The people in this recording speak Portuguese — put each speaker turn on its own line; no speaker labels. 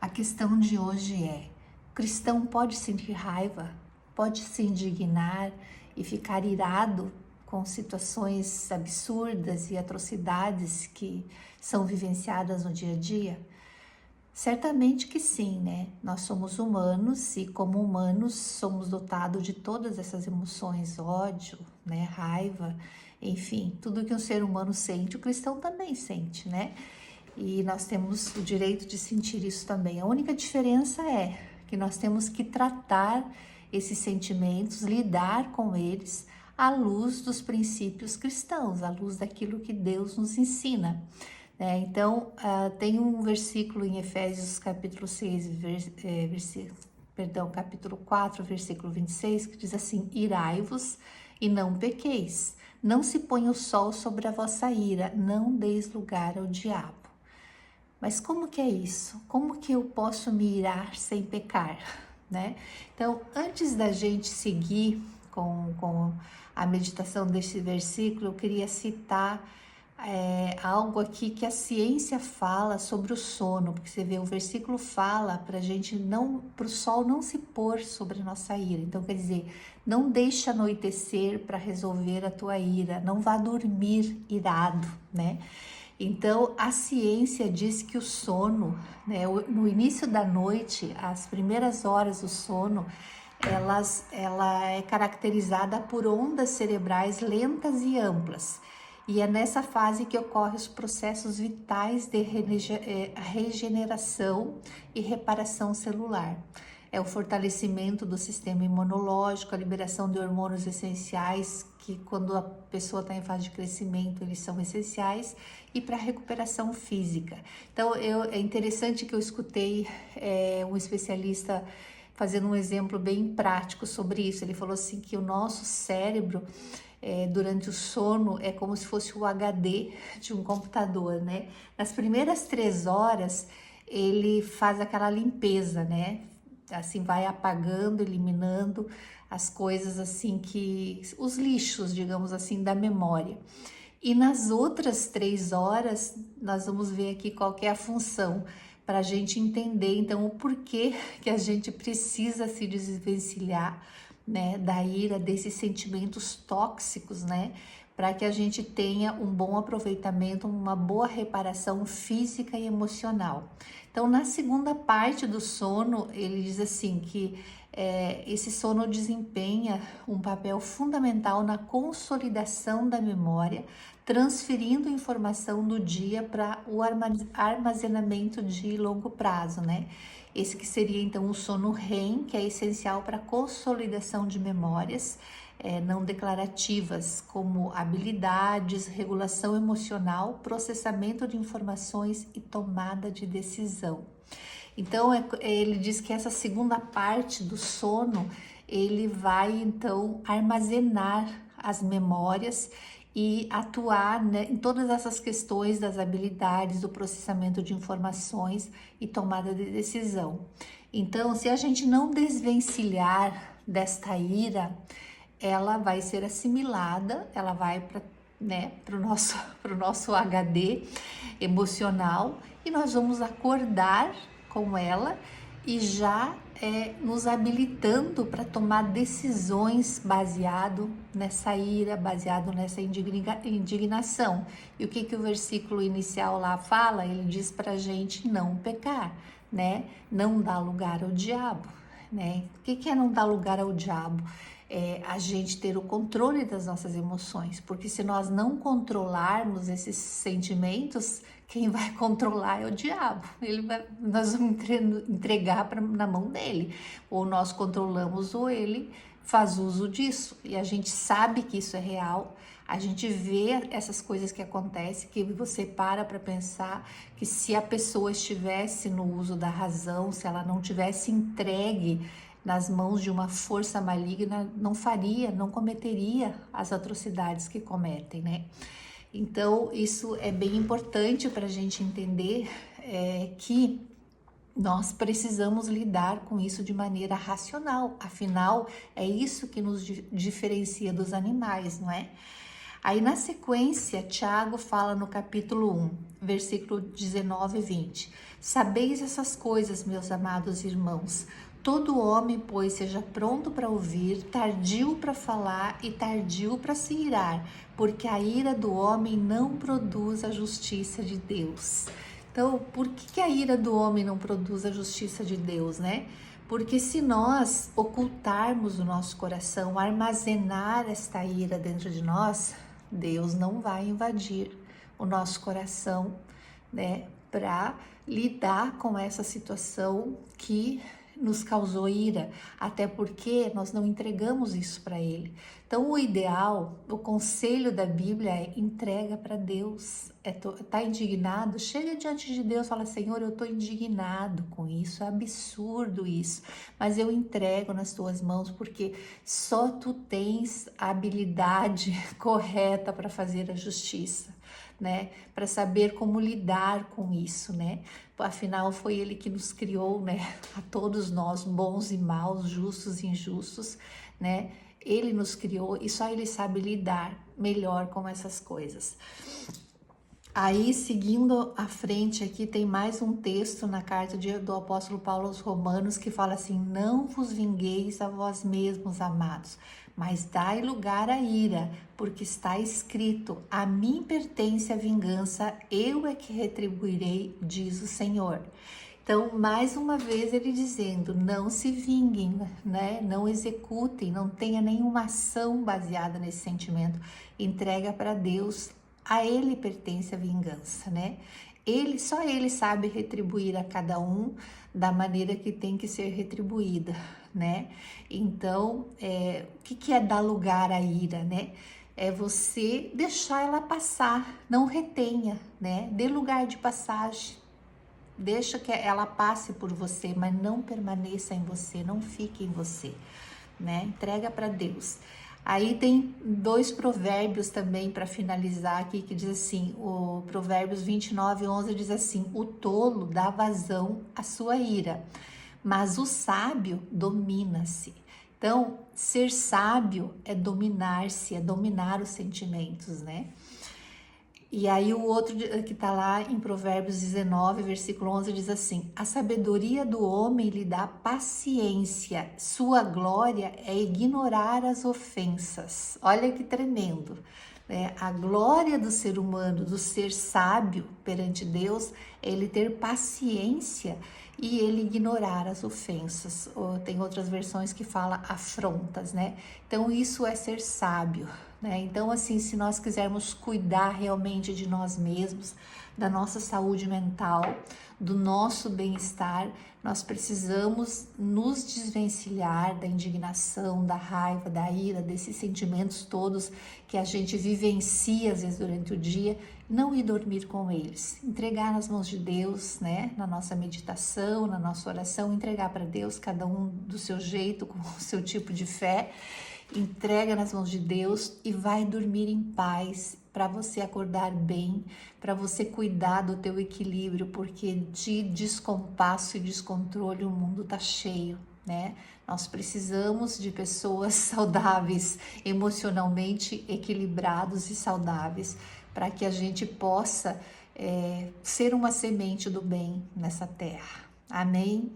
A questão de hoje é: o cristão pode sentir raiva, pode se indignar e ficar irado com situações absurdas e atrocidades que são vivenciadas no dia a dia? Certamente que sim, né? Nós somos humanos e, como humanos, somos dotados de todas essas emoções, ódio, né, raiva, enfim, tudo que um ser humano sente, o cristão também sente, né? E nós temos o direito de sentir isso também. A única diferença é que nós temos que tratar esses sentimentos, lidar com eles à luz dos princípios cristãos, à luz daquilo que Deus nos ensina. Então, tem um versículo em Efésios capítulo 6, capítulo 4, versículo 26, que diz assim: irai-vos e não pequeis, não se ponha o sol sobre a vossa ira, não deis lugar ao diabo. Mas como que é isso? Como que eu posso me irar sem pecar, né? Então, antes da gente seguir com a meditação desse versículo, eu queria citar algo aqui que a ciência fala sobre o sono, porque você vê, o versículo fala para a gente não, para o sol não se pôr sobre a nossa ira. Então, quer dizer, não deixa anoitecer para resolver a tua ira, não vá dormir irado, né? Então, a ciência diz que o sono, né, no início da noite, as primeiras horas do sono, ela é caracterizada por ondas cerebrais lentas e amplas. E é nessa fase que ocorrem os processos vitais de regeneração e reparação celular. É o fortalecimento do sistema imunológico, a liberação de hormônios essenciais, que quando a pessoa está em fase de crescimento, eles são essenciais, e para a recuperação física. Então, é interessante que eu escutei um especialista fazendo um exemplo bem prático sobre isso. Ele falou assim que o nosso cérebro, durante o sono, é como se fosse o HD de um computador, né? Nas primeiras 3 horas, ele faz aquela limpeza, né? Assim, vai apagando, eliminando as coisas assim os lixos, digamos assim, da memória. E nas outras 3 horas, nós vamos ver aqui qual que é a função, para a gente entender, então, o porquê que a gente precisa se desvencilhar, né, da ira, desses sentimentos tóxicos, né, para que a gente tenha um bom aproveitamento, uma boa reparação física e emocional. Então, na segunda parte do sono, ele diz assim que esse sono desempenha um papel fundamental na consolidação da memória, transferindo informação do dia para o armazenamento de longo prazo, né? Esse que seria então o sono REM, que é essencial para a consolidação de memórias não declarativas, como habilidades, regulação emocional, processamento de informações e tomada de decisão. Então, ele diz que essa segunda parte do sono, ele vai então armazenar as memórias e atuar, né, em todas essas questões das habilidades, do processamento de informações e tomada de decisão. Então, se a gente não desvencilhar desta ira, ela vai ser assimilada, ela vai para, né, pro nosso HD emocional, e nós vamos acordar com ela e já nos habilitando para tomar decisões baseado nessa ira, baseado nessa indignação. E o que o versículo inicial lá fala? Ele diz para a gente não pecar, né? Não dar lugar ao diabo, né? O que é não dar lugar ao diabo? É a gente ter o controle das nossas emoções, porque se nós não controlarmos esses sentimentos, quem vai controlar é o diabo. Nós vamos entregar na mão dele, ou nós controlamos ou ele faz uso disso, e a gente sabe que isso é real. A gente vê essas coisas que acontecem, que você para pensar que se a pessoa estivesse no uso da razão, se ela não tivesse entregue nas mãos de uma força maligna, não cometeria as atrocidades que cometem, né? Então, isso é bem importante para a gente entender que nós precisamos lidar com isso de maneira racional. Afinal, é isso que nos diferencia dos animais, não é? Aí na sequência, Tiago fala no capítulo 1, versículo 19 e 20. Sabeis essas coisas, meus amados irmãos. Todo homem, pois, seja pronto para ouvir, tardio para falar e tardio para se irar, porque a ira do homem não produz a justiça de Deus. Então, por que a ira do homem não produz a justiça de Deus, né? Porque se nós ocultarmos o nosso coração, armazenar esta ira dentro de nós, Deus não vai invadir o nosso coração, né, para lidar com essa situação que nos causou ira, até porque nós não entregamos isso para Ele. Então, o ideal, o conselho da Bíblia é entrega para Deus. Tá indignado? Chega diante de Deus, fala: Senhor, eu tô indignado com isso, é absurdo isso, mas eu entrego nas tuas mãos, porque só tu tens a habilidade correta para fazer a justiça, né? Para saber como lidar com isso, né? Afinal, foi Ele que nos criou, né? A todos nós, bons e maus, justos e injustos, né? Ele nos criou e só Ele sabe lidar melhor com essas coisas. Aí, seguindo à frente aqui, tem mais um texto na carta do apóstolo Paulo aos Romanos que fala assim: não vos vingueis a vós mesmos, amados, mas dai lugar à ira, porque está escrito: a mim pertence a vingança, eu é que retribuirei, diz o Senhor. Então, mais uma vez ele dizendo: não se vinguem, né? Não executem, não tenha nenhuma ação baseada nesse sentimento, entrega para Deus. A Ele pertence a vingança, né? Só Ele sabe retribuir a cada um da maneira que tem que ser retribuída, né? Então, o que é dar lugar à ira, né? É você deixar ela passar, não retenha, né? Dê lugar de passagem, deixa que ela passe por você, mas não permaneça em você, não fique em você, né? Entrega para Deus. Aí tem 2 provérbios também para finalizar aqui, que diz assim, o Provérbios 29:11 diz assim: o tolo dá vazão à sua ira, mas o sábio domina-se. Então, ser sábio é dominar-se, é dominar os sentimentos, né? E aí o outro que está lá em Provérbios 19, versículo 11, diz assim: a sabedoria do homem lhe dá paciência, sua glória é ignorar as ofensas. Olha que tremendo, né? A glória do ser humano, do ser sábio perante Deus, é ele ter paciência e ele ignorar as ofensas. Ou tem outras versões que falam afrontas, né? Então isso é ser sábio, né? Então, assim, se nós quisermos cuidar realmente de nós mesmos, da nossa saúde mental, do nosso bem-estar, nós precisamos nos desvencilhar da indignação, da raiva, da ira, desses sentimentos todos que a gente vivencia às vezes durante o dia, não ir dormir com eles, entregar nas mãos de Deus, né? Na nossa meditação, na nossa oração, entregar para Deus, cada um do seu jeito, com o seu tipo de fé. Entrega nas mãos de Deus e vai dormir em paz, para você acordar bem, para você cuidar do teu equilíbrio, porque de descompasso e descontrole o mundo tá cheio, né? Nós precisamos de pessoas saudáveis, emocionalmente equilibrados e saudáveis, para que a gente possa ser uma semente do bem nessa terra. Amém?